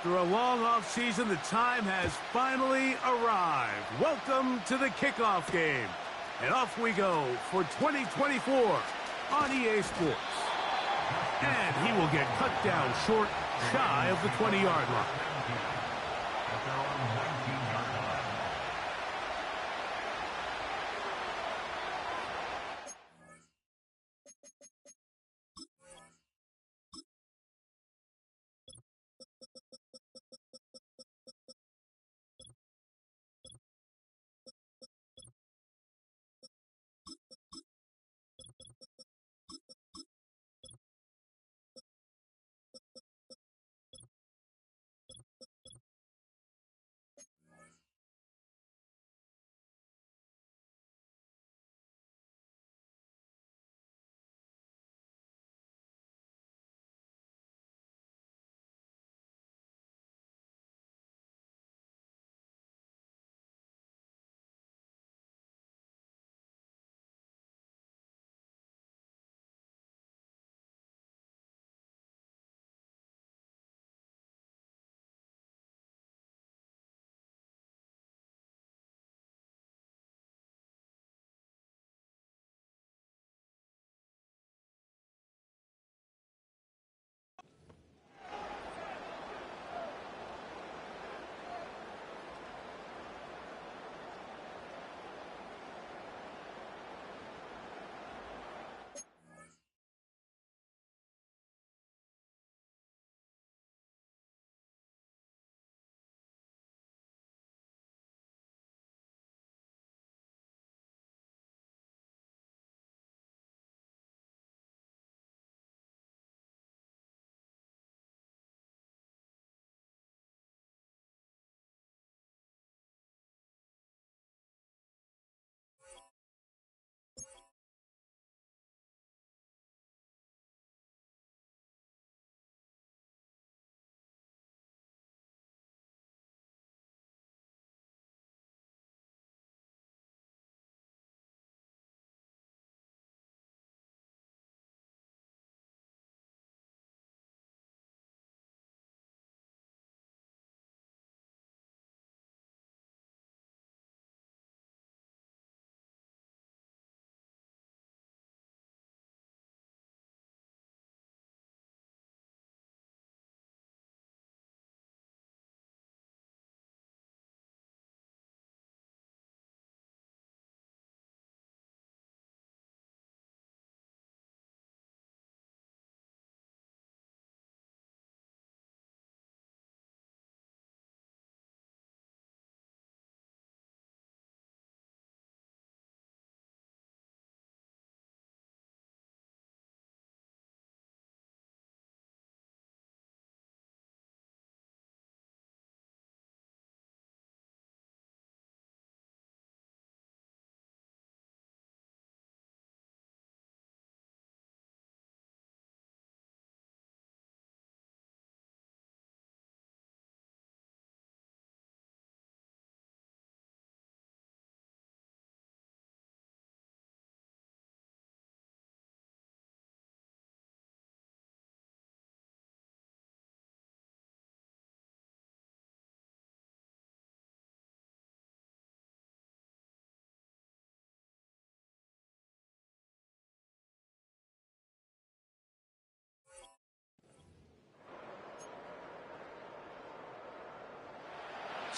After a long off-season, the time has finally arrived. Welcome to the kickoff game. And off we go for 2024 on EA Sports. And he will get cut down short, shy of the 20-yard line.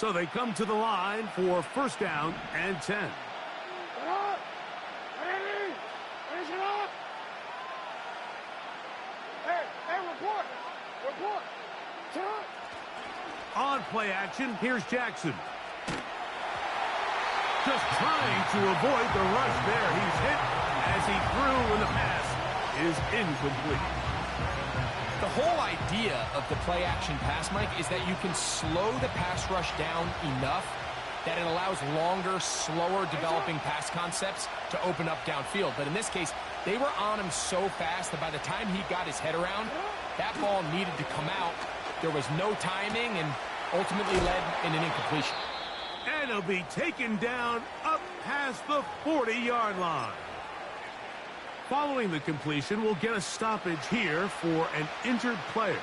So they come to the line for first down and 10. On play action, here's Jackson. Just trying to avoid the rush there. He's hit as he threw when the pass is incomplete. The whole idea of the play-action pass, Mike, is that you can slow the pass rush down enough that it allows longer, slower developing pass concepts to open up downfield. But in this case, they were on him so fast that by the time he got his head around, that ball needed to come out. There was no timing and ultimately led in an incompletion. And he'll be taken down up past the 40-yard line. Following the completion, we'll get a stoppage here for an injured player.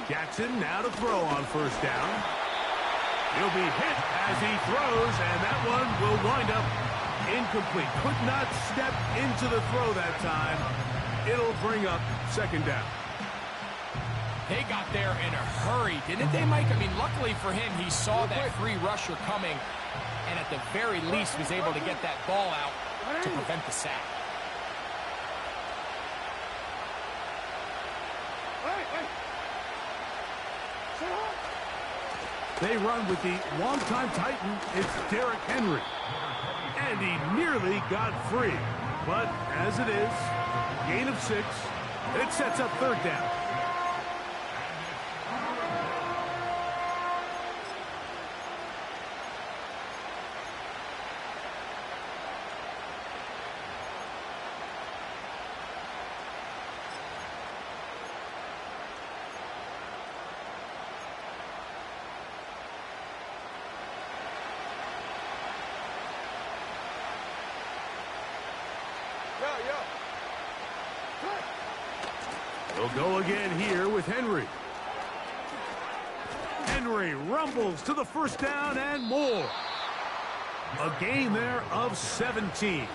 Jackson now to throw on first down. He'll be hit as he throws, and that one will wind up incomplete. Could not step into the throw that time. It'll bring up second down. They got there in a hurry, didn't they, Mike? I mean, luckily for him, he saw that free rusher coming, and at the very least was able to get that ball out to prevent the sack. They run with the longtime Titan. It's Derrick Henry. And he nearly got free. But as it is, gain of 6. It sets up third down. They'll go again here with Henry. Henry rumbles to the first down and more. A gain there of 17.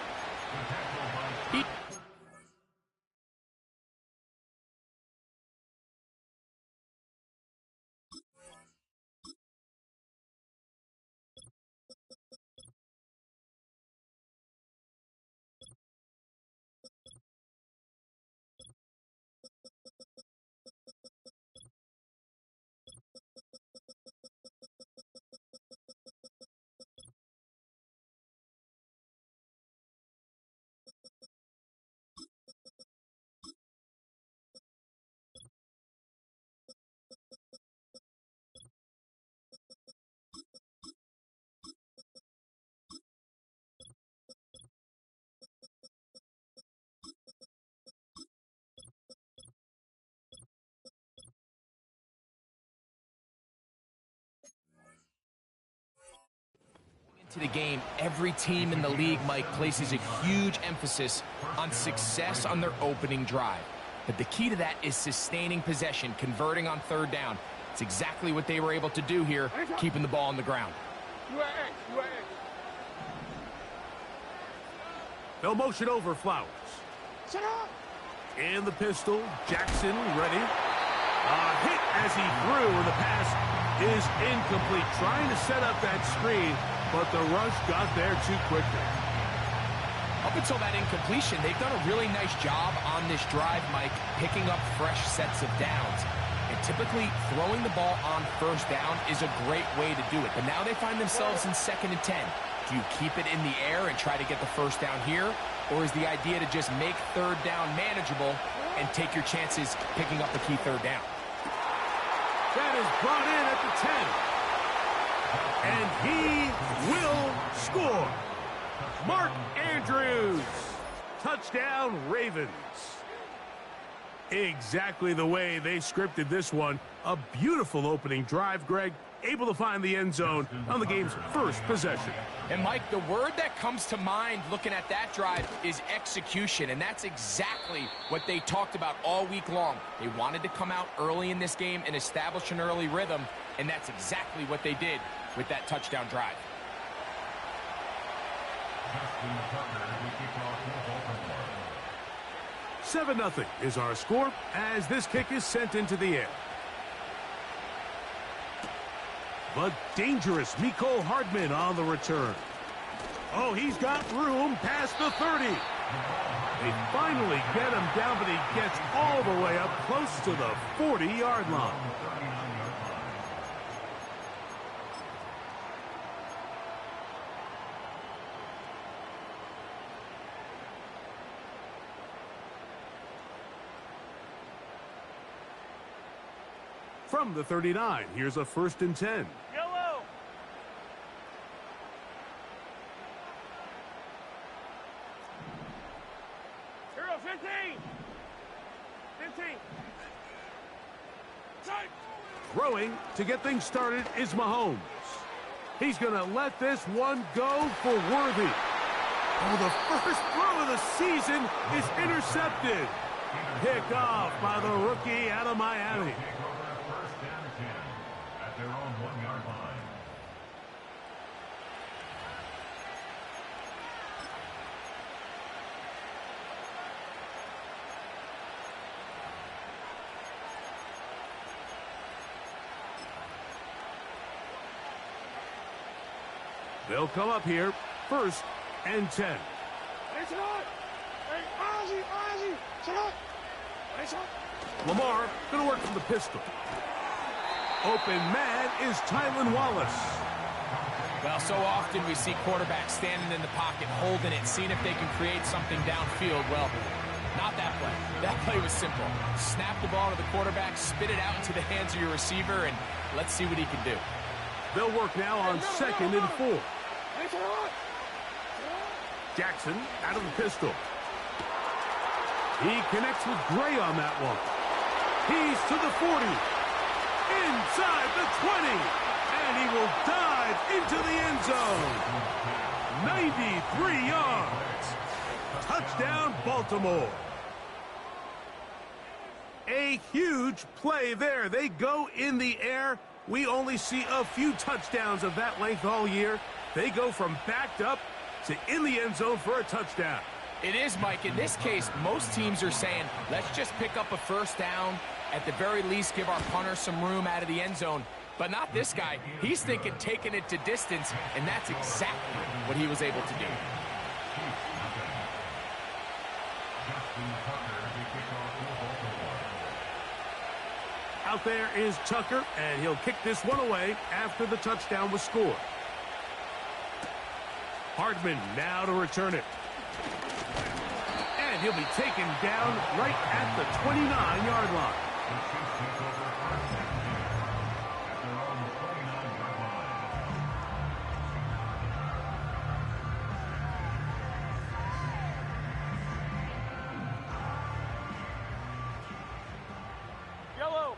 To the game, every team in the league, Mike, places a huge emphasis on success on their opening drive. But the key to that is sustaining possession, converting on third down. It's exactly what they were able to do here, keeping the ball on the ground. They'll motion over Flowers. In the pistol, Jackson ready. A hit as he threw, and the pass is incomplete. Trying to set up that screen, but the rush got there too quickly. Up until that incompletion, they've done a really nice job on this drive, Mike, picking up fresh sets of downs. And typically, throwing the ball on first down is a great way to do it. But now they find themselves in 2nd and 10. Do you keep it in the air and try to get the first down here? Or is the idea to just make third down manageable and take your chances picking up the key third down? That is brought in at the 10. And he will score. Mark Andrews. Touchdown, Ravens. Exactly the way they scripted this one. A beautiful opening drive, Greg. Able to find the end zone on the game's first possession. And, Mike, the word that comes to mind looking at that drive is execution, and that's exactly what they talked about all week long. They wanted to come out early in this game and establish an early rhythm, and that's exactly what they did with that touchdown drive. Seven 0 is our score as this kick is sent into the air. But dangerous Mecole Hardman on the return. Oh, he's got room past the 30. They finally get him down, but he gets all the way up close to the 40-yard line. From the 39, here's a 1st and 10. Yellow. Hero 15. 15. Throwing to get things started is Mahomes. He's going to let this one go for Worthy. Oh, the first throw of the season is intercepted. Pick off by the rookie out of Miami. First down and 10 at their own 1-yard line. They'll come up here, 1st and 10. Lamar going to work from the pistol. Open man is Tylan Wallace. Well, so often we see quarterbacks standing in the pocket, holding it, seeing if they can create something downfield. Well, not that play. That play was simple. Snap the ball to the quarterback, spit it out into the hands of your receiver, and let's see what he can do. They'll work now on 2nd and 4. Jackson out of the pistol. He connects with Gray on that one. He's to the 40. Inside the 20. And he will dive into the end zone. 93 yards. Touchdown, Baltimore. A huge play there. They go in the air. We only see a few touchdowns of that length all year. They go from backed up to in the end zone for a touchdown. It is, Mike. In this case, most teams are saying, let's just pick up a first down. At the very least, give our punter some room out of the end zone. But not this guy. He's thinking taking it to distance, and that's exactly what he was able to do. Out there is Tucker, and he'll kick this one away after the touchdown was scored. Hardman now to return it. And he'll be taken down right at the 29-yard line. Yellow.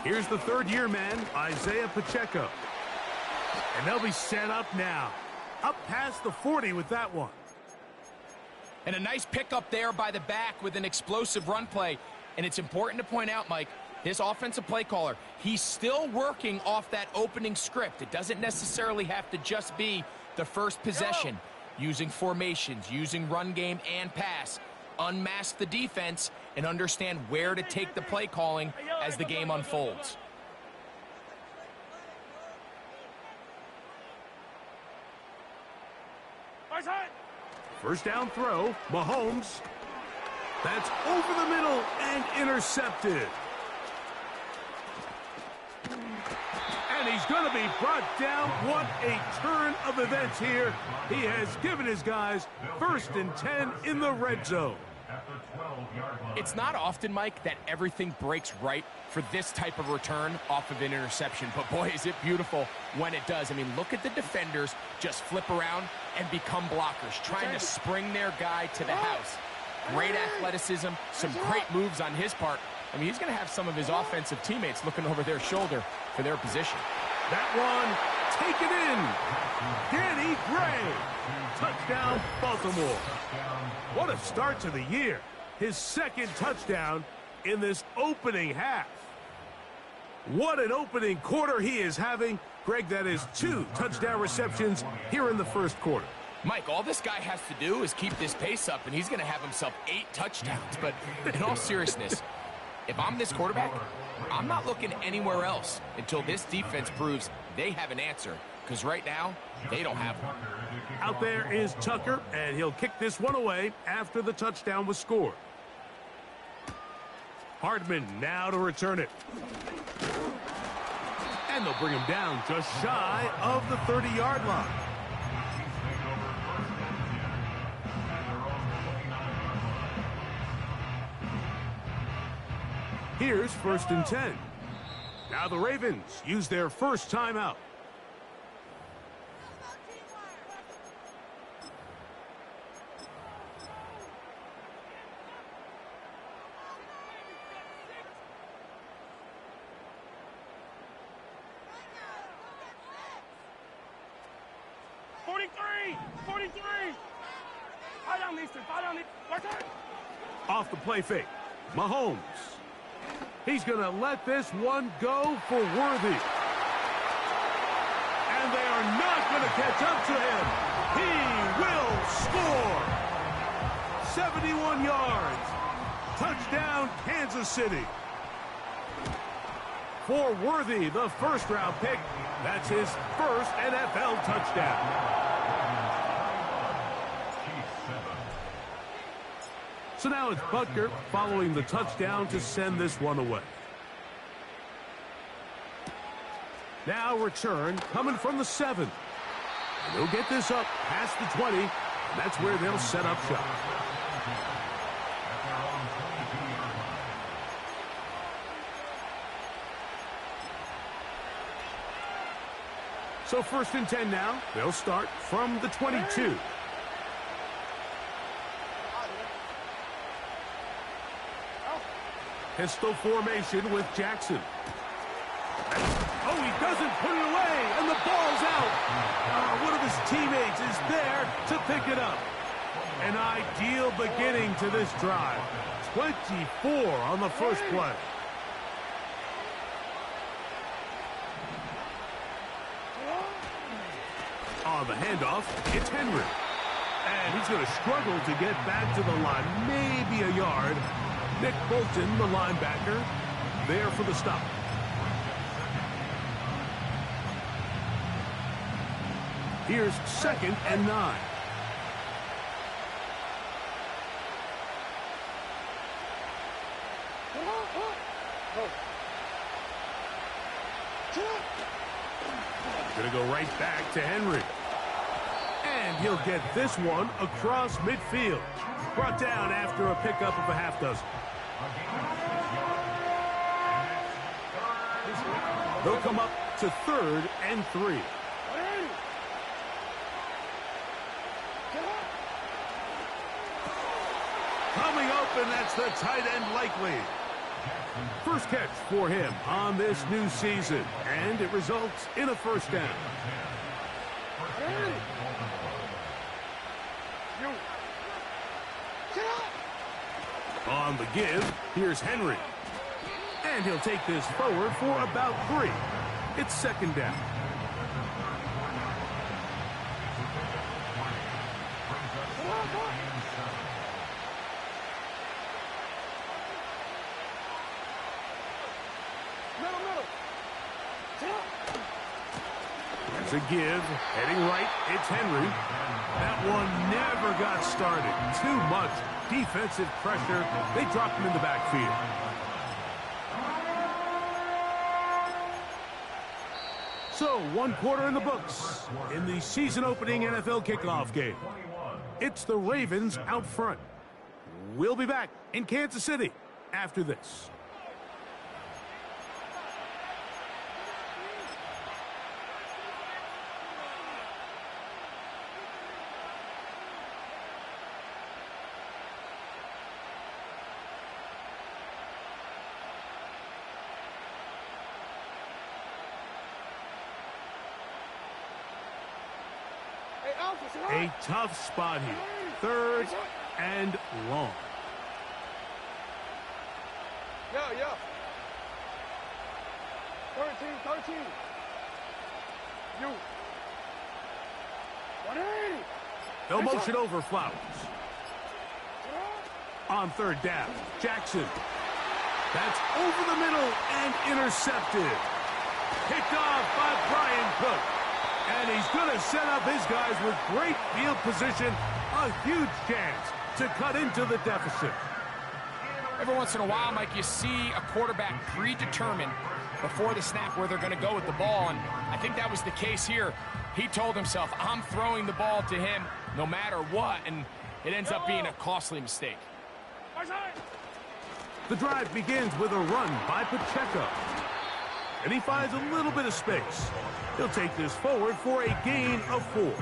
Here's the third-year man, Isaiah Pacheco. And they'll be set up now. Up past the 40 with that one. And a nice pickup there by the back with an explosive run play. And it's important to point out, Mike, this offensive play caller, he's still working off that opening script. It doesn't necessarily have to just be the first possession. Using formations, using run game and pass. Unmask the defense and understand where to take the play calling as the game unfolds. First down throw, Mahomes. That's over the middle and intercepted. And he's going to be brought down. What a turn of events here. He has given his guys 1st and 10 in the red zone. It's not often, Mike, that everything breaks right for this type of return off of an interception. But, boy, is it beautiful when it does. I mean, look at the defenders just flip around and become blockers, trying to spring their guy to the house. Great athleticism, some great moves on his part. I mean, he's going to have some of his offensive teammates looking over their shoulder for their position. That one, take it in. Danny Gray. Touchdown, Baltimore. What a start to the year. His 2nd touchdown in this opening half. What an opening quarter he is having. Greg, that is 2 touchdown receptions here in the first quarter. Mike, all this guy has to do is keep this pace up, and he's going to have himself 8 touchdowns. But in all seriousness, if I'm this quarterback, I'm not looking anywhere else until this defense proves they have an answer. Because right now, they don't have one. Out there is Tucker, and he'll kick this one away after the touchdown was scored. Hardman now to return it. And they'll bring him down just shy of the 30-yard line. Here's 1st and 10. Now the Ravens use their first timeout. 43! 43! Fire down, Easton. Fire down, Easton. Right there. Off the play fake. Mahomes. He's going to let this one go for Worthy. And they are not going to catch up to him. He will score. 71 yards. Touchdown, Kansas City. For Worthy, the first-round pick. That's his first NFL touchdown. So now it's Butker following the touchdown to send this one away. Now return coming from the 7. And they'll get this up past the 20. And that's where they'll set up shop. So 1st and 10 now. They'll start from the 22. Pistol formation with Jackson. Oh, he doesn't put it away, and the ball's out. One of his teammates is there to pick it up. An ideal beginning to this drive. 24 on the first play. On the handoff, it's Henry. And he's going to struggle to get back to the line, maybe a yard. Nick Bolton, the linebacker, there for the stop. Here's 2nd and 9. Gonna go right back to Henry. And he'll get this one across midfield. Brought down after a pickup of a half dozen. They'll come up to 3rd and 3. Coming up, and that's the tight end likely. First catch for him on this new season, and it results in a first down. On the give, here's Henry. And he'll take this forward for about 3. It's 2nd down. There's a give. Heading right, it's Henry. That one never got started. Too much defensive pressure. They dropped him in the backfield. So, 1 quarter in the books in the season-opening NFL kickoff game. It's the Ravens out front. We'll be back in Kansas City after this. A tough spot here. 3rd and long. Yeah. 13. You. 180. They'll motion over Flowers. On 3rd down, Jackson. That's over the middle and intercepted. Picked off by Brian Cook. And he's going to set up his guys with great field position. A huge chance to cut into the deficit. Every once in a while, Mike, you see a quarterback predetermined before the snap where they're going to go with the ball. And I think that was the case here. He told himself, I'm throwing the ball to him no matter what. And it ends up being a costly mistake. The drive begins with a run by Pacheco. And he finds a little bit of space. He'll take this forward for a gain of 4.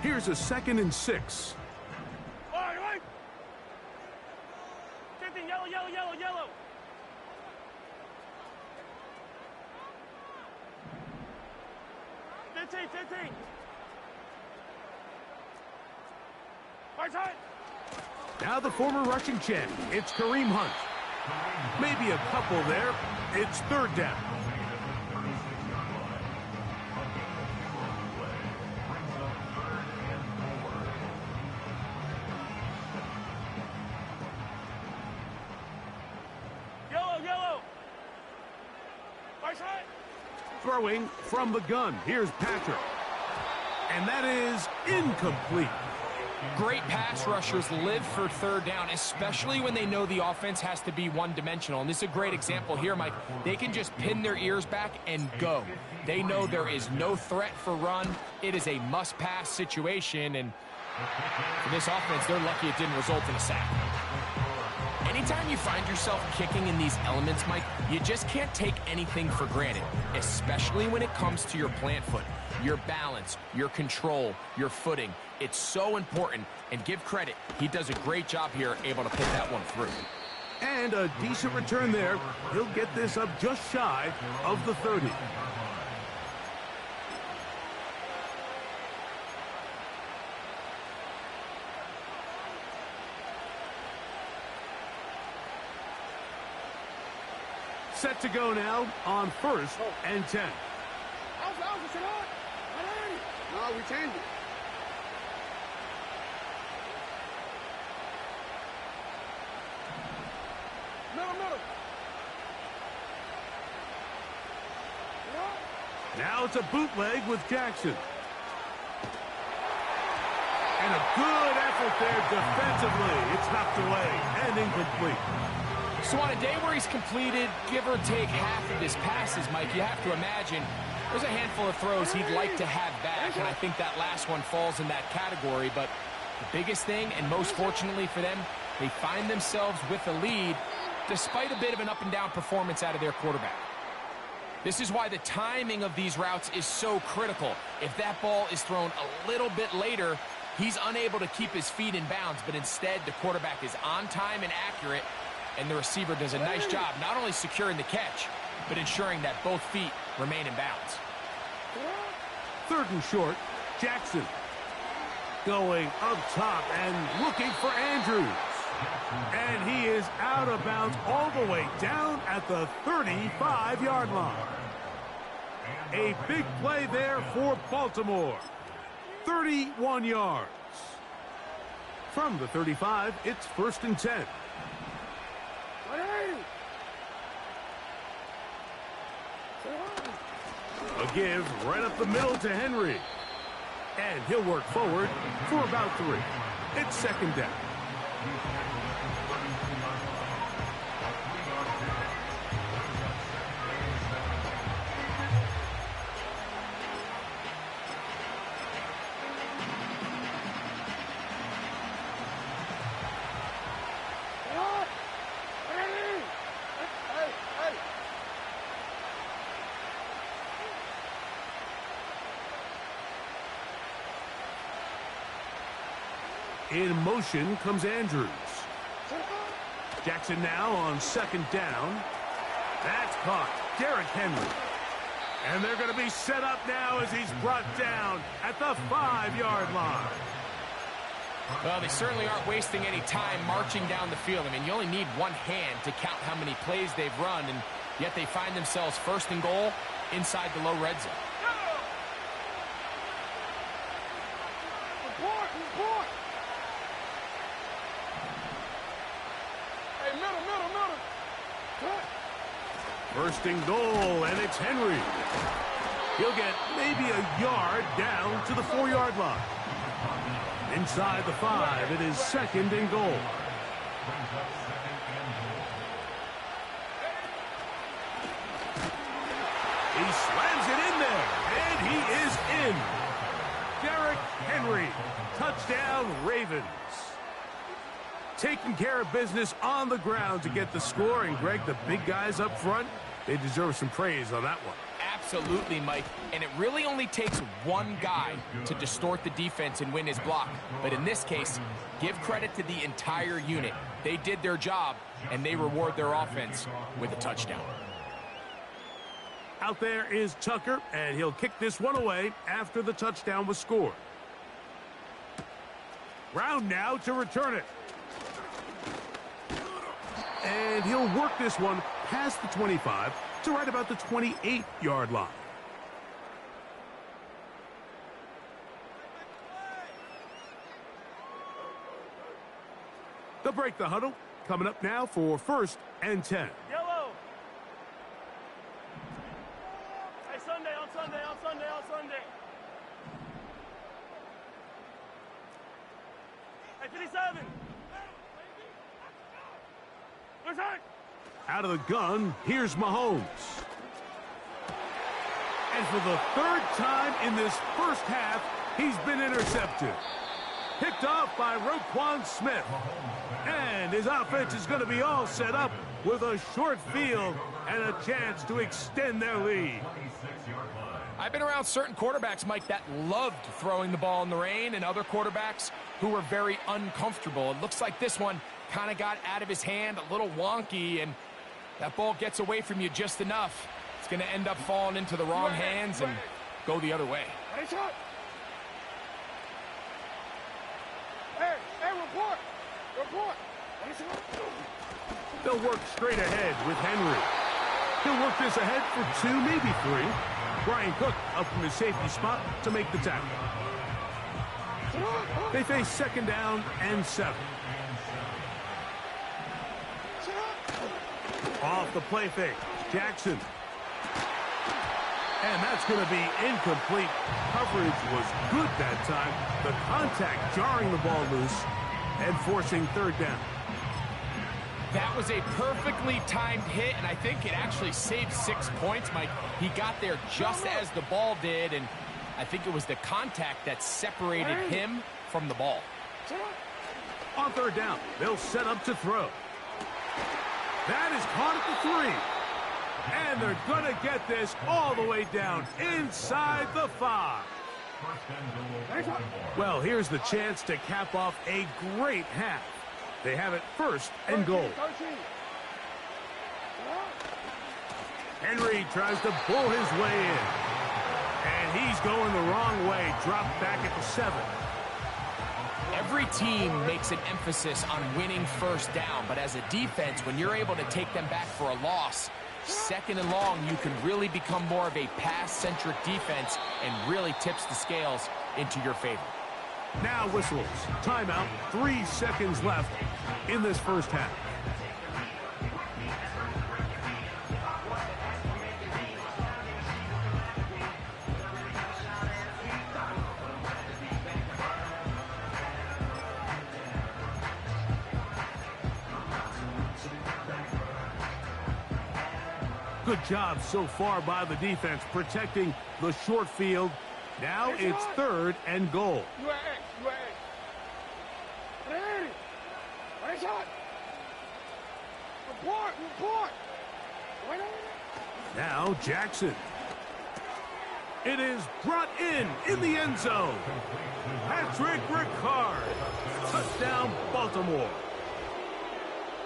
Here's a 2nd and 6. All right. 15, yellow, yellow, yellow, yellow. Fifteen. Right side. Now the former rushing champ. It's Kareem Hunt. Maybe a couple there. It's 3rd down. Yellow. Right side. Throwing from the gun. Here's Patrick. And that is incomplete. Great pass rushers live for 3rd down, especially when they know the offense has to be one-dimensional. And this is a great example here, Mike. They can just pin their ears back and go. They know there is no threat for run. It is a must-pass situation, and for this offense, they're lucky it didn't result in a sack. Anytime you find yourself kicking in these elements, Mike, you just can't take anything for granted, especially when it comes to your plant foot. Your balance, your control, your footing. It's so important, and give credit. He does a great job here, able to put that one through. And a decent return there. He'll get this up just shy of the 30. Set to go now on 1st and 10. No, we changed it. Middle. Now it's a bootleg with Jackson. And a good effort there defensively. It's knocked away and incomplete. So on a day where he's completed, give or take half of his passes, Mike, you have to imagine there's a handful of throws he'd like to have back, and I think that last one falls in that category. But the biggest thing, and most fortunately for them, they find themselves with the lead despite a bit of an up-and-down performance out of their quarterback. This is why the timing of these routes is so critical. If that ball is thrown a little bit later, he's unable to keep his feet in bounds, but instead the quarterback is on time and accurate, and the receiver does a nice job not only securing the catch, but ensuring that both feet remain in bounds. 3rd and short, Jackson. Going up top and looking for Andrews. And he is out of bounds all the way down at the 35-yard line. A big play there for Baltimore. 31 yards. From the 35, it's 1st and 10. A give right up the middle to Henry. And he'll work forward for about 3. It's 2nd down. In motion comes Andrews. Jackson now on 2nd down. That's caught. Derrick Henry. And they're going to be set up now as he's brought down at the 5-yard line. Well, they certainly aren't wasting any time marching down the field. I mean, you only need one hand to count how many plays they've run, and yet they find themselves 1st and goal inside the low red zone. Report. Hey, middle. 1st and goal, and it's Henry. He'll get maybe a yard down to the 4-yard line. Inside the 5, it is 2nd and goal. He slams it in there, and he is in. Derrick Henry, touchdown Ravens. Taking care of business on the ground to get the score. And, Greg, the big guys up front, they deserve some praise on that one. Absolutely, Mike. And it really only takes one guy to distort the defense and win his block. But in this case, give credit to the entire unit. They did their job, and they reward their offense with a touchdown. Out there is Tucker, and he'll kick this one away after the touchdown was scored. Brown now to return it. And he'll work this one past the 25 to right about the 28-yard line. They'll break the huddle. Coming up now for 1st and 10. Yellow. Hey, Sunday, on Sunday, on Sunday, on Sunday. Hey, 57. Return. Out of the gun, here's Mahomes. And for the 3rd time in this first half, he's been intercepted. Picked off by Roquan Smith. And his offense is going to be all set up with a short field and a chance to extend their lead. I've been around certain quarterbacks, Mike, that loved throwing the ball in the rain, and other quarterbacks who were very uncomfortable. It looks like this one kind of got out of his hand, a little wonky, and that ball gets away from you just enough. It's going to end up falling into the wrong hands and go the other way. Hey, report. Report. They'll work straight ahead with Henry. He'll work this ahead for 2, maybe 3. Brian Cook up from his safety spot to make the tackle. They face 2nd down and 7. Off the play fake, Jackson. And that's going to be incomplete. Coverage was good that time. The contact jarring the ball loose and forcing 3rd down. That was a perfectly timed hit, and I think it actually saved 6 points, Mike. He got there just as the ball did, and I think it was the contact that separated him from the ball. On 3rd down, they'll set up to throw. That is caught at the 3. And they're going to get this all the way down inside the 5. Well, here's the chance to cap off a great half. They have it 1st and goal. Henry tries to pull his way in. And he's going the wrong way. Dropped back at the 7. Every team makes an emphasis on winning 1st down, but as a defense, when you're able to take them back for a loss, 2nd and long, you can really become more of a pass-centric defense and really tips the scales into your favor. Now whistles. Timeout. 3 seconds left in this first half. Good job so far by the defense protecting the short field. Now it's 3rd and goal. Now Jackson. It is brought in the end zone. Patrick Ricard. Touchdown, Baltimore.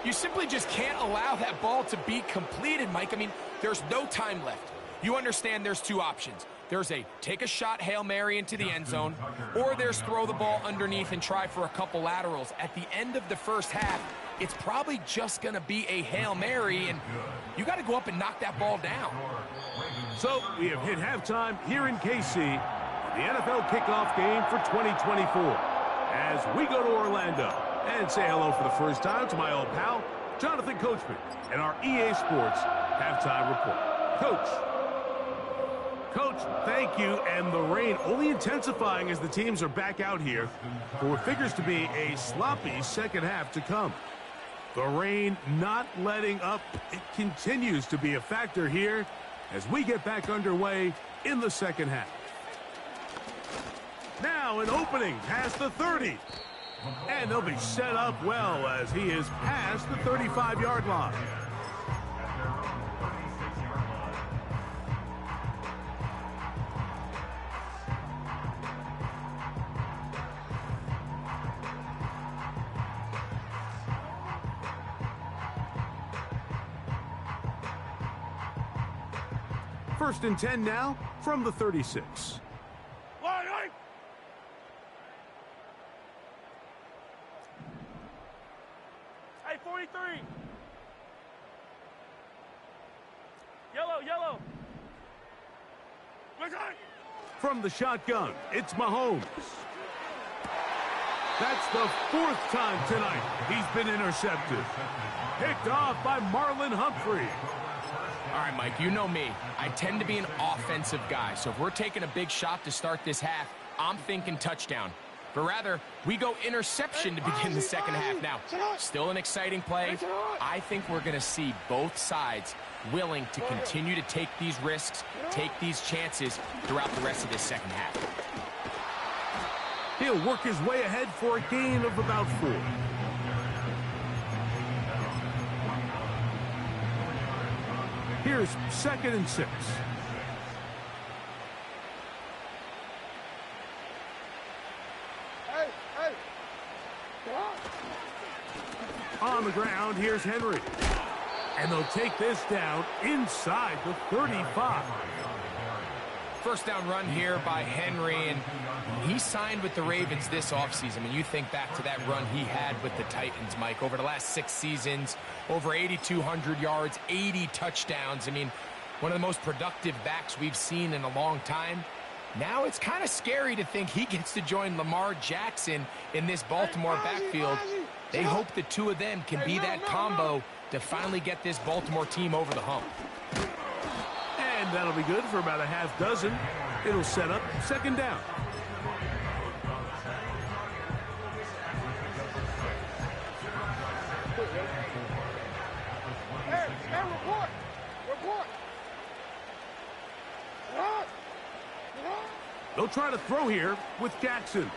You simply just can't allow that ball to be completed, Mike. I mean, there's no time left. You understand there's 2 options. There's a take a shot Hail Mary into the end zone, or there's throw the ball underneath and try for a couple laterals. At the end of the first half, it's probably just going to be a Hail Mary, and you got to go up and knock that ball down. So we have hit halftime here in KC, the NFL kickoff game for 2024. As we go to Orlando and say hello for the first time to my old pal, Jonathan Coachman, and our EA Sports halftime report. Coach, thank you. And the rain only intensifying as the teams are back out here for what figures to be a sloppy second half to come. The rain not letting up. It continues to be a factor here as we get back underway in the second half. Now an opening past the 30. And they'll be set up well as he is past the 35-yard line. First and 10 now from the 36. Line, line. Hey, 43. Yellow, yellow. Return. From the shotgun, it's Mahomes. That's the 4th time tonight he's been intercepted. Picked off by Marlon Humphrey. All right, Mike, you know me. I tend to be an offensive guy, so if we're taking a big shot to start this half, I'm thinking touchdown. But rather, we go interception to begin the second half. Now, still an exciting play. I think we're going to see both sides willing to continue to take these risks, take these chances throughout the rest of this second half. He'll work his way ahead for a gain of about 4. Here's 2nd and 6. Hey, hey. On the ground, here's Henry. And they'll take this down inside the 35. First down run here by Henry, and he signed with the Ravens this offseason. I mean, you think back to that run he had with the Titans, Mike, over the last 6 seasons, over 8,200 yards, 80 touchdowns. I mean, one of the most productive backs we've seen in a long time. Now it's kind of scary to think he gets to join Lamar Jackson in this Baltimore backfield. They hope the two of them can be that combo to finally get this Baltimore team over the hump. And that'll be good for about a half dozen. It'll set up 2nd down. Hey, report. Report. They'll try to throw here with Jackson.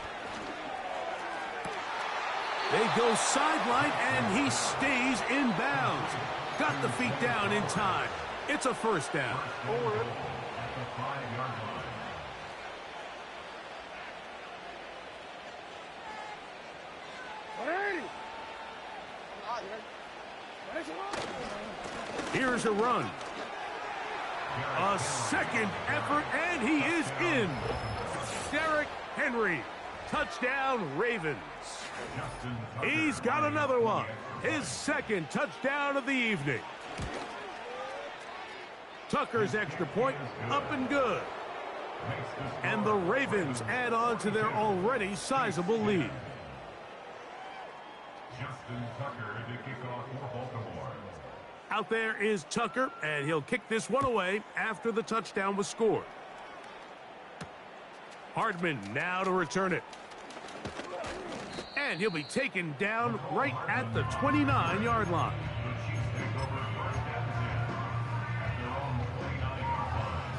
They go sideline, and he stays in bounds. Got the feet down in time. It's a 1st down. At the 5-yard line. Here's a run. A 2nd effort, and he is in. Derrick Henry. Touchdown, Ravens. He's got another one. His 2nd touchdown of the evening. Tucker's extra point up and good. And the Ravens add on to their already sizable lead. Justin Tucker to kick off for Baltimore. Out there is Tucker, and he'll kick this one away after the touchdown was scored. Hardman now to return it. And he'll be taken down right at the 29-yard line. The Chiefs take over 1st and 10 at their own 29-yard line.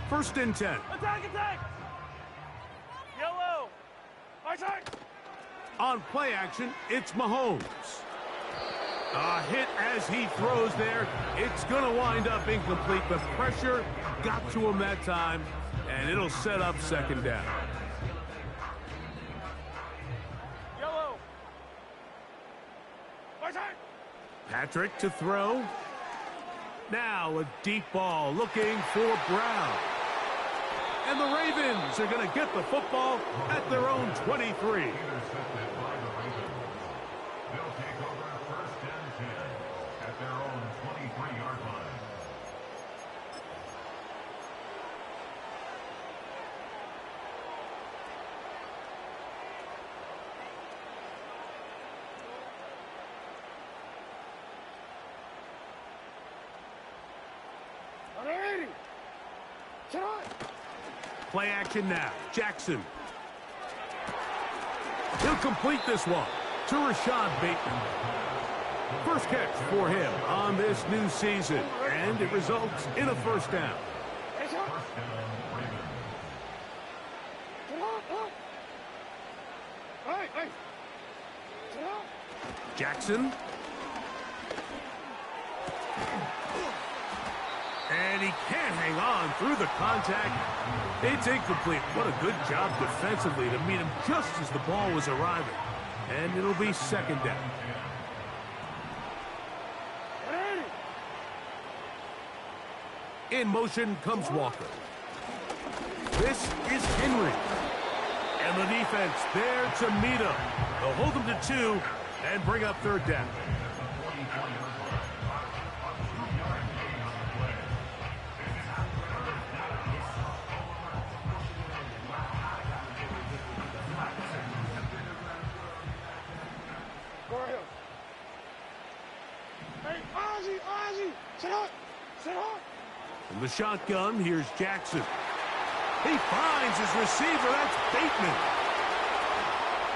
First and 10. Attack, attack. Yellow. Attack. On play action, it's Mahomes. A hit as he throws there. It's going to wind up incomplete. The pressure got to him that time, and it'll set up 2nd down. Yellow. Attack. Patrick to throw. Now a deep ball looking for Brown. And the Ravens are going to get the football at their own 23. Intercepted by the Ravens. They'll take over 1st and 10 at their own 23-yard line. Play action now. Jackson. He'll complete this one to Rashad Bateman. First catch for him on this new season, and it results in a 1st down. First down, Ravens. Jackson. And he can't hang on through the contact. It's incomplete. What a good job defensively to meet him just as the ball was arriving. And it'll be second down. In motion comes Walker. This is Henry. And the defense there to meet him. They'll hold him to 2 and bring up third down. From the shotgun, here's Jackson. He finds his receiver. That's Bateman.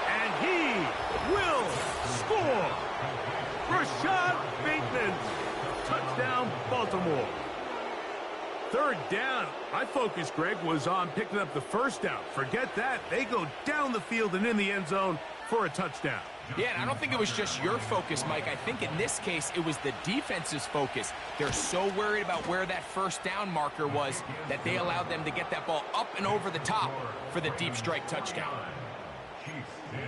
And he will score. Rashad Bateman. Touchdown, Baltimore. Third down. My focus, Greg, was on picking up the first down. Forget that. They go down the field and in the end zone for a touchdown. Yeah, and I don't think it was just your focus, Mike. I think in this case, it was the defense's focus. They're so worried about where that first down marker was that they allowed them to get that ball up and over the top for the deep strike touchdown. Chiefs 10.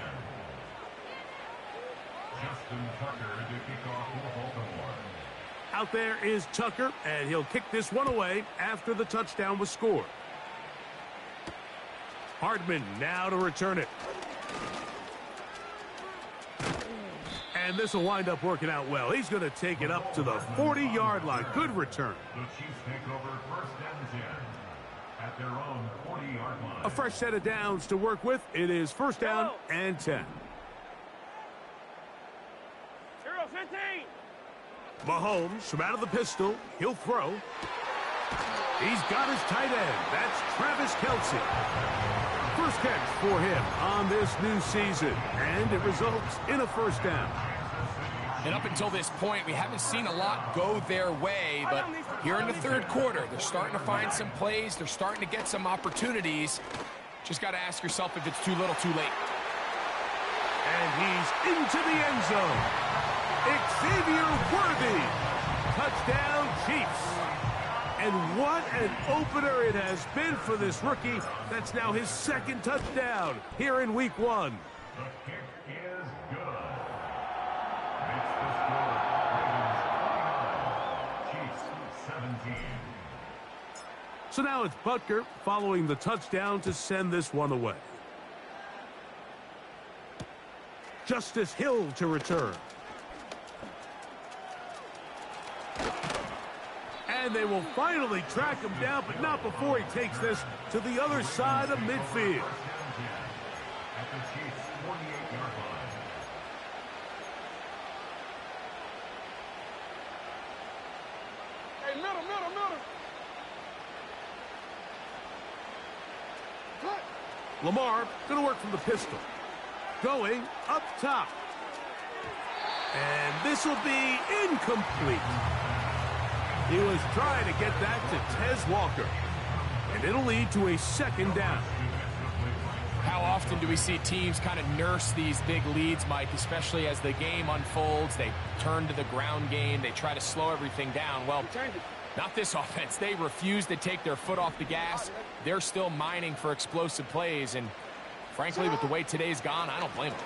Justin Tucker to kick off for Baltimore. Out there is Tucker, and he'll kick this one away after the touchdown was scored. Hardman now to return it. And this will wind up working out well. He's going to take it up to the 40-yard line. Good return. The Chiefs take over first and 10 at their own 40-yard line. A fresh set of downs to work with. It is first down and 10. 0-15. Mahomes from out of the pistol. He'll throw. He's got his tight end. That's Travis Kelce. First catch for him on this new season. And it results in a first down. And up until this point, we haven't seen a lot go their way, but here in the third quarter, they're starting to find some plays. They're starting to get some opportunities. Just got to ask yourself if it's too little, too late. And he's into the end zone. Xavier Worthy. Touchdown, Chiefs. And what an opener it has been for this rookie. That's now his second touchdown here in week 1. The kick is good. Makes the score. Ravens 29, Chiefs 17. So now it's Butker following the touchdown to send this one away. Justice Hill to return. And they will finally track him down, but not before he takes this to the other side of midfield. At the Chiefs 48-yard line. Hey, middle. Cut. Lamar going to work from the pistol. Going up top. And this will be incomplete. He was trying to get that to Tez Walker. And it'll lead to a second down. How often do we see teams kind of nurse these big leads, Mike, especially as the game unfolds? They turn to the ground game. They try to slow everything down. Well, not this offense. They refuse to take their foot off the gas. They're still mining for explosive plays. And frankly, with the way today's gone, I don't blame them.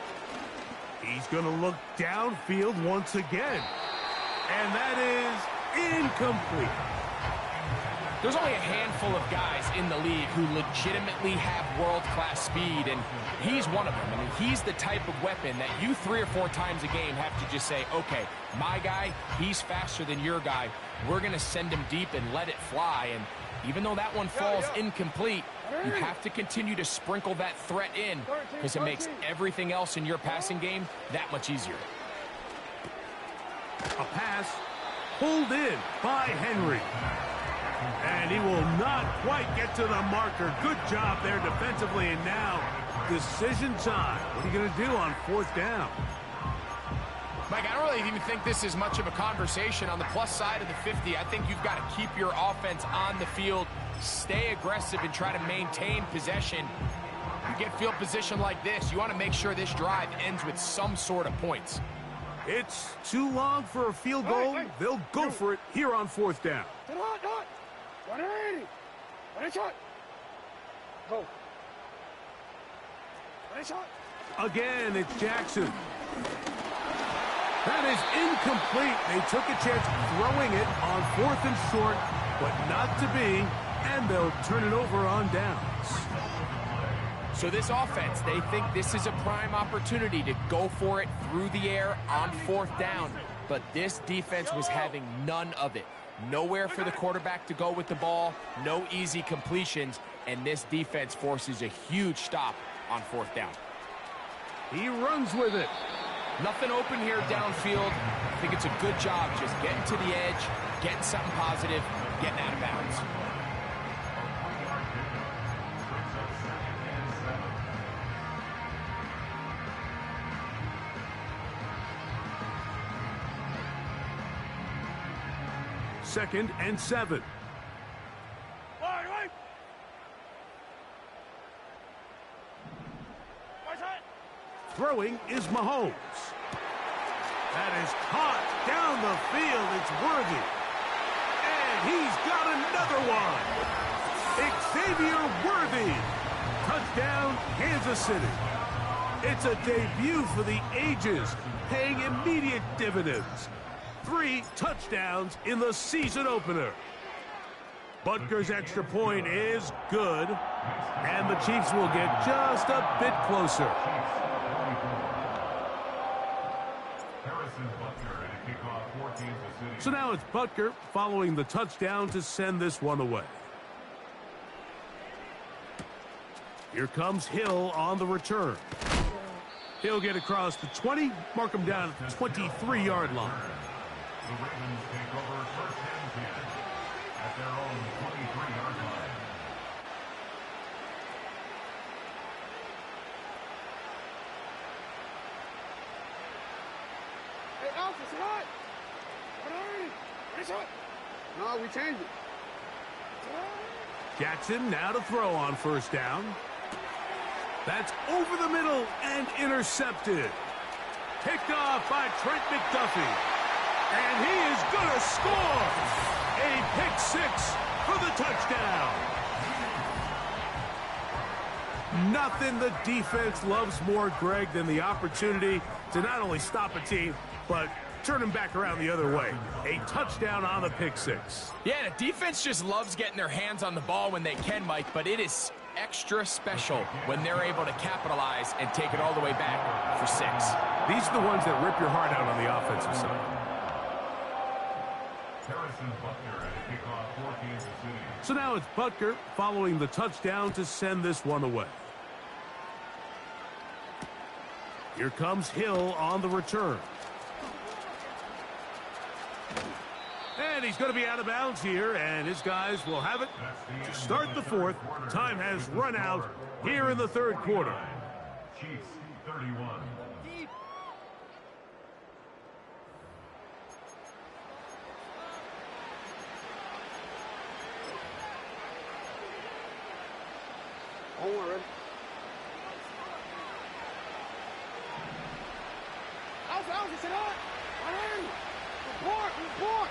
He's going to look downfield once again. And that is incomplete. There's only a handful of guys in the league who legitimately have world-class speed, and he's one of them. I mean, he's the type of weapon that you 3 or 4 times a game have to just say, okay, my guy, he's faster than your guy. We're going to send him deep and let it fly. And even though that one falls incomplete, you have to continue to sprinkle that threat in because it makes everything else in your passing game that much easier. A pass pulled in by Henry. And he will not quite get to the marker. Good job there defensively. And now, decision time. What are you going to do on 4th down? Mike, I don't really even think this is much of a conversation. On the plus side of the 50, I think you've got to keep your offense on the field, stay aggressive, and try to maintain possession. You get field position like this, you want to make sure this drive ends with some sort of points. It's too long for a field goal. They'll go for it here on 4th down. Ready. Ready, shot. Go. Ready, shot. Again, it's Jackson. That is incomplete. They took a chance throwing it on 4th and short, but not to be, and they'll turn it over on downs. So this offense, they think this is a prime opportunity to go for it through the air on 4th down, but this defense was having none of it. Nowhere for the quarterback to go with the ball, no easy completions, and this defense forces a huge stop on 4th down. He runs with it. Nothing open here downfield. I think it's a good job just getting to the edge, getting something positive, getting out of bounds. Second and 7. Right. Throwing is Mahomes. That is caught down the field. It's Worthy. And he's got another one. Xavier Worthy. Touchdown, Kansas City. It's a debut for the ages, paying immediate dividends. 3 touchdowns in the season opener. Butker's extra point is good, and the Chiefs will get just a bit closer. So now it's Butker following the touchdown to send this one away. Here comes Hill on the return. He'll get across the 20, mark him down at the 23-yard line. The Ravens take over 1st and 10 at their own 23-yard line. Hey, Alpha, it's hot. Ready, shot. No, we changed it. Jackson now to throw on 1st down. That's over the middle and intercepted. Picked off by Trent McDuffie. And he is going to score. A pick 6 for the touchdown. Nothing the defense loves more, Greg, than the opportunity to not only stop a team, but turn them back around the other way. A touchdown on the pick 6. Yeah, the defense just loves getting their hands on the ball when they can, Mike, but it is extra special when they're able to capitalize and take it all the way back for 6. These are the ones that rip your heart out on the offensive side. So now it's Butker following the touchdown to send this one away. Here comes Hill on the return. And he's going to be out of bounds here, and his guys will have it to start the 4th. Time has run out here in the 3rd quarter. Chiefs 31. Hold on, ready? Alpha, sit up. Ready. Report.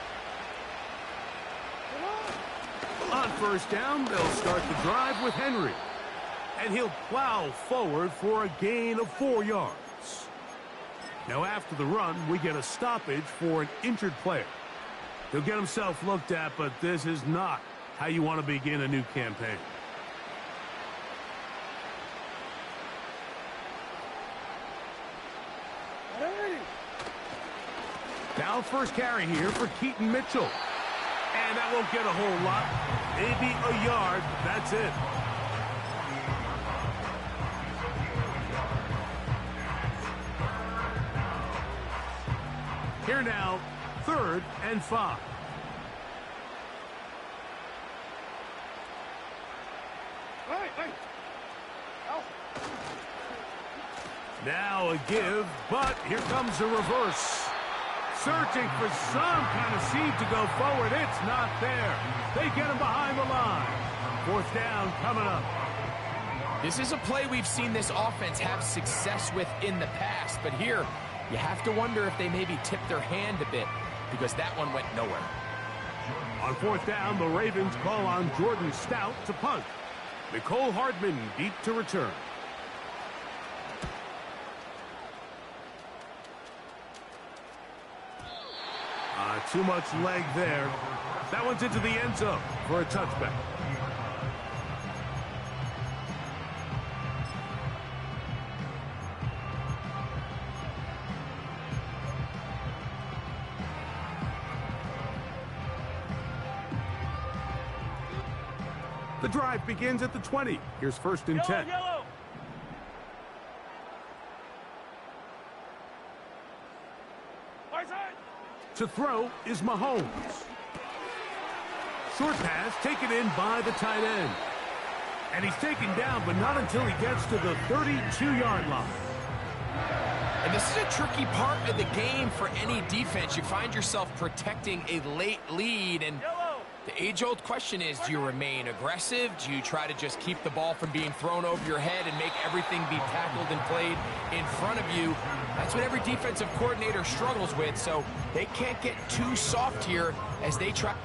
On 1st down, they'll start the drive with Henry. And he'll plow forward for a gain of 4 yards. Now after the run, we get a stoppage for an injured player. He'll get himself looked at, but this is not how you want to begin a new campaign. Now 1st carry here for Keaton Mitchell. And that won't get a whole lot. Maybe a yard. That's it. Here now, 3rd and 5. Hey. Now a give, but here comes a reverse. Searching for some kind of seed to go forward. It's not there. They get him behind the line. 4th down coming up. This is a play we've seen this offense have success with in the past, but here you have to wonder if they maybe tipped their hand a bit because that one went nowhere. On fourth down, the Ravens call on Jordan Stout to punt. Nicole Hardman deep to return. Too much leg there. That one's into the end zone for a touchback. The drive begins at the 20. Here's first and 10. Yellow. Right side. To throw is Mahomes. Short pass taken in by the tight end. And he's taken down, but not until he gets to the 32-yard line. And this is a tricky part of the game for any defense. You find yourself protecting a late lead, and the age-old question is, do you remain aggressive? Do you try to just keep the ball from being thrown over your head and make everything be tackled and played in front of you? That's what every defensive coordinator struggles with, so they can't get too soft here as they try.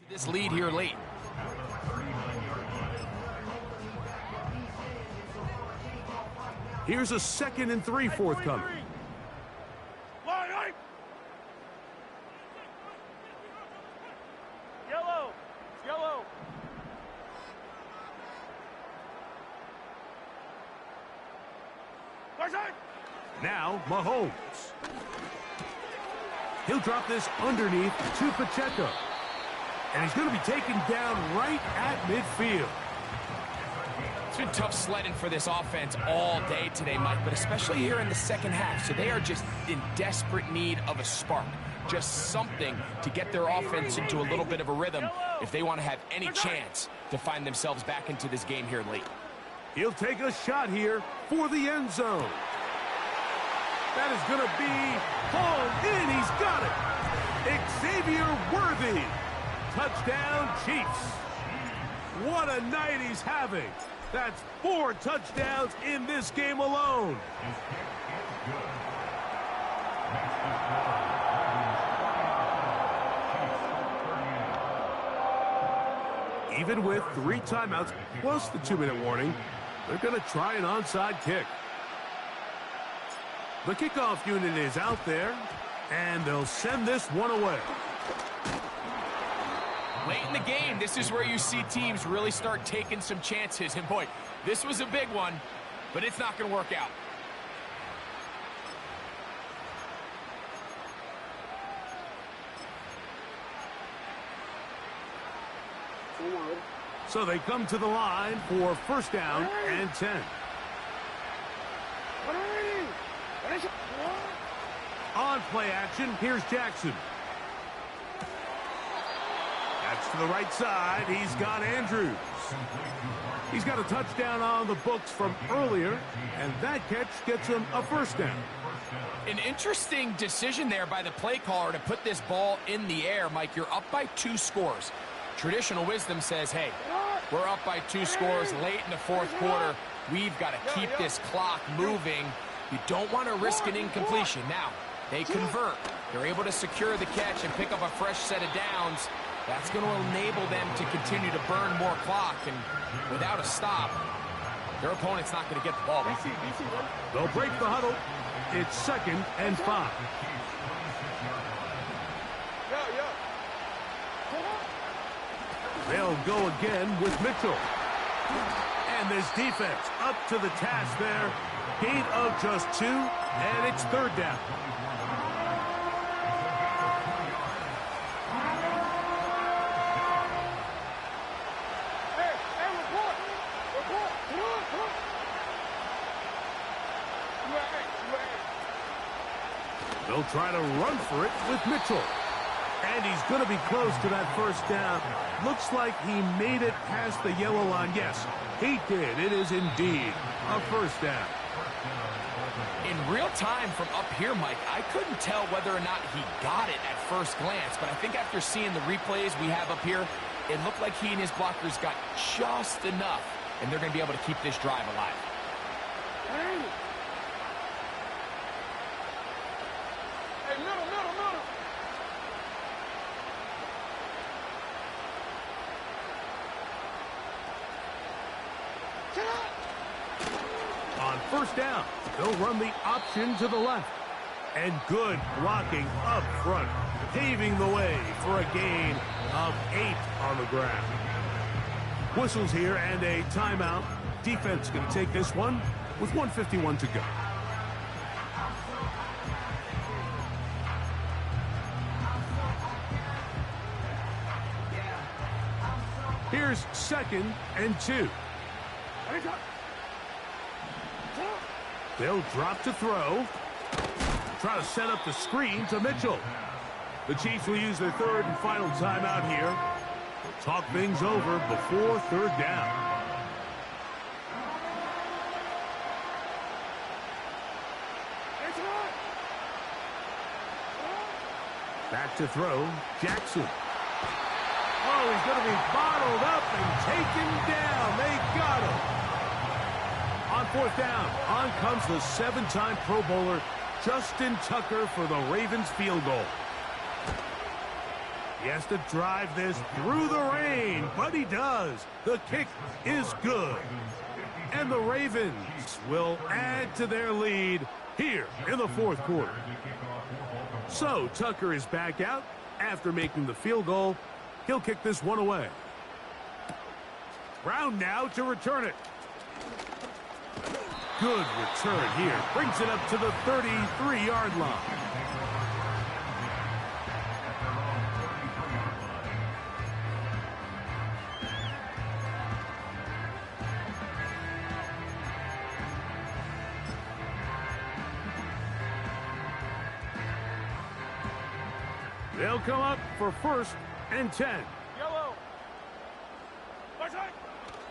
This lead here late. Here's a 2nd and 3 forthcoming. Yellow. Yellow. Right side. Now Mahomes. He'll drop this underneath to Pacheco. And he's going to be taken down right at midfield. It's been tough sledding for this offense all day today, Mike, but especially here in the second half. So they are just in desperate need of a spark, just something to get their offense into a little bit of a rhythm if they want to have any chance to find themselves back into this game here late. He'll take a shot here for the end zone. That is going to be hauled in. He's got it. Xavier Worthy. Touchdown, Chiefs. What a night he's having. That's 4 touchdowns in this game alone. Even with 3 timeouts plus the 2-minute warning, they're going to try an onside kick. The kickoff unit is out there, and they'll send this one away. Late in the game, this is where you see teams really start taking some chances. And boy, this was a big one, but it's not going to work out. So they come to the line for first down and 10. On play action, here's Jackson. That's to the right side. He's got Andrews. He's got a touchdown on the books from earlier, and that catch gets him a first down. An interesting decision there by the play caller to put this ball in the air. Mike, you're up by 2 scores. Traditional wisdom says, hey, we're up by 2 scores late in the 4th quarter. We've got to keep this clock moving. You don't want to risk an incompletion. Now, they convert. They're able to secure the catch and pick up a fresh set of downs. That's going to enable them to continue to burn more clock, and without a stop, their opponent's not going to get the ball back. They'll break the huddle. It's 2nd and 5. They'll go again with Mitchell. And this defense up to the task there. Gain of just 2, and it's 3rd down. They'll try to run for it with Mitchell. And he's going to be close to that first down. Looks like he made it past the yellow line. Yes, he did. It is indeed a first down. In real time from up here, Mike, I couldn't tell whether or not he got it at first glance, but I think after seeing the replays we have up here, it looked like he and his blockers got just enough, and they're going to be able to keep this drive alive. Hey, middle. On first down, they'll run the option to the left. And good blocking up front, paving the way for a gain of 8 on the ground. Whistles here and a timeout. Defense going to take this one with 1:51 to go. Here's 2nd and 2. They'll drop to throw. Try to set up the screen to Mitchell. The Chiefs will use their 3rd and final timeout here. Talk things over before 3rd down. Back to throw, Jackson. Oh, he's going to be bottled up and taken down. They got him. On 4th down, on comes the 7-time Pro Bowler, Justin Tucker, for the Ravens field goal. He has to drive this through the rain, but he does. The kick is good. And the Ravens will add to their lead here in the 4th quarter. So Tucker is back out after making the field goal. He'll kick this one away. Brown now to return it. Good return here. Brings it up to the 33-yard line. They'll come up for 1st and 10. Yellow.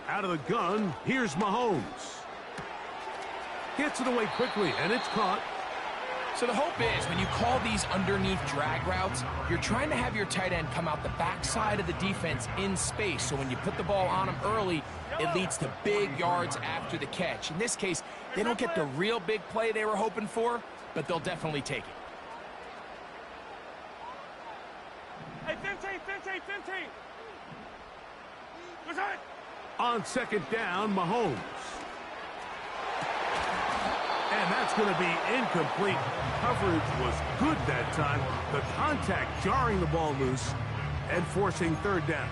Out of the gun, here's Mahomes. Gets it away quickly, and it's caught. So the hope is when you call these underneath drag routes, you're trying to have your tight end come out the backside of the defense in space. So when you put the ball on him early, it leads to big yards after the catch. In this case, they don't get the real big play they were hoping for, but they'll definitely take it. Hey, 15. Return. On 2nd down, Mahomes. And that's going to be incomplete. Coverage was good that time. The contact jarring the ball loose and forcing 3rd down.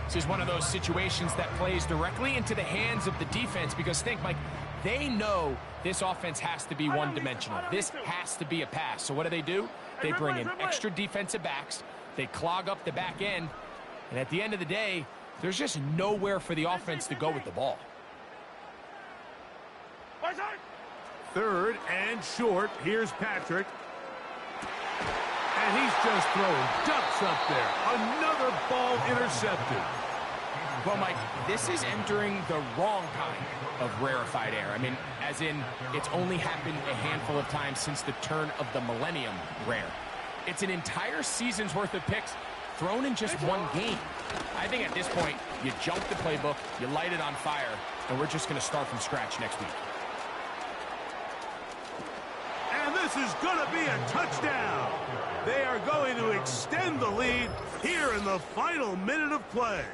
This is one of those situations that plays directly into the hands of the defense because think, Mike, they know this offense has to be one-dimensional. This has to be a pass. So what do? They bring in extra defensive backs. They clog up the back end. And at the end of the day, there's just nowhere for the offense to go with the ball. 3rd and short. Here's Patrick. And he's just throwing ducks up there. Another ball intercepted. Well, Mike, this is entering the wrong kind of rarefied air. I mean, as in, it's only happened a handful of times since the turn of the millennium rare. It's an entire season's worth of picks thrown in just one game. I think at this point, you jump the playbook, you light it on fire, and we're just going to start from scratch next week. And this is going to be a touchdown. They are going to extend the lead here in the final minute of play.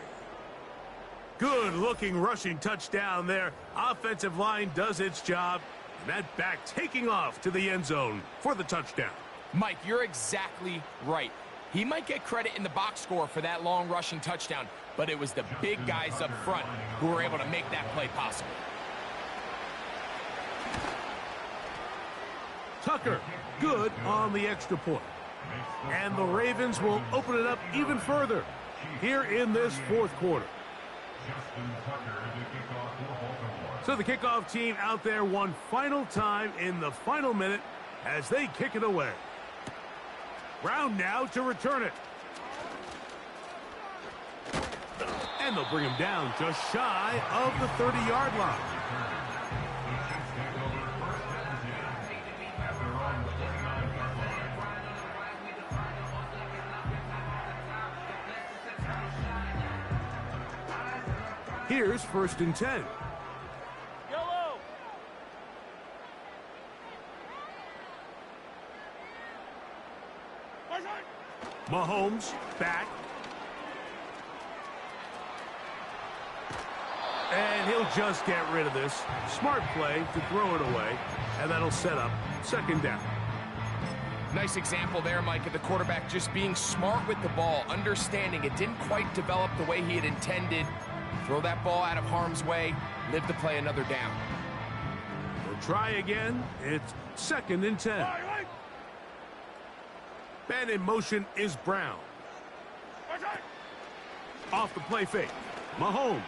Good-looking rushing touchdown there. Offensive line does its job. And that back taking off to the end zone for the touchdown. Mike, you're exactly right. He might get credit in the box score for that long rushing touchdown, but it was the big guys up front who were able to make that play possible. Tucker, good on the extra point. And the Ravens will open it up even further here in this 4th quarter. So the kickoff team out there one final time in the final minute as they kick it away. Brown now to return it. And they'll bring him down just shy of the 30-yard line. Here's 1st and 10. Yellow. Mahomes back. And he'll just get rid of this. Smart play to throw it away. And that'll set up 2nd down. Nice example there, Mike, of the quarterback just being smart with the ball, understanding it didn't quite develop the way he had intended. Throw that ball out of harm's way, live to play another down. We'll try again. It's 2nd and 10. Man in motion is Brown. Off the play fake. Mahomes.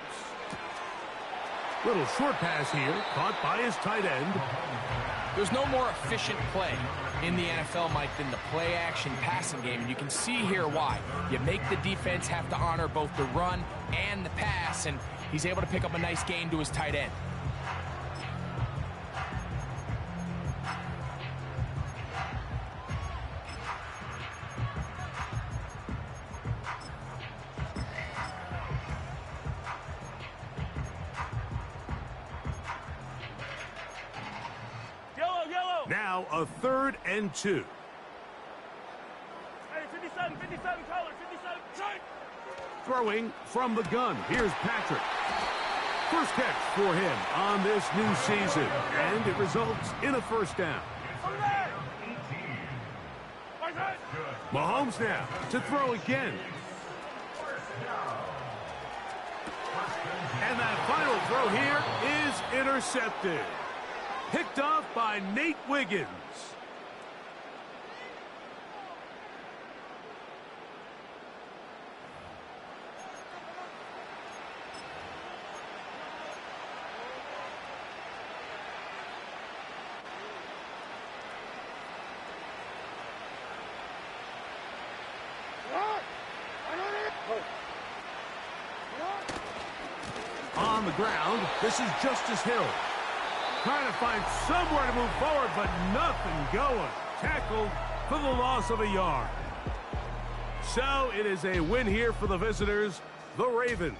Little short pass here, caught by his tight end. There's no more efficient play in the NFL, Mike, than the play-action passing game. And you can see here why. You make the defense have to honor both the run and the pass, and he's able to pick up a nice gain to his tight end. Now a 3rd and 2. Hey, 57, color, 57, straight. Throwing from the gun. Here's Patrick. First catch for him on this new season. And it results in a 1st down. Mahomes now to throw again. And that final throw here is intercepted. Picked off by Nate Wiggins. On the ground, this is Justice Hill. Trying to find somewhere to move forward, but nothing going. Tackled for the loss of a yard. So it is a win here for the visitors, the Ravens.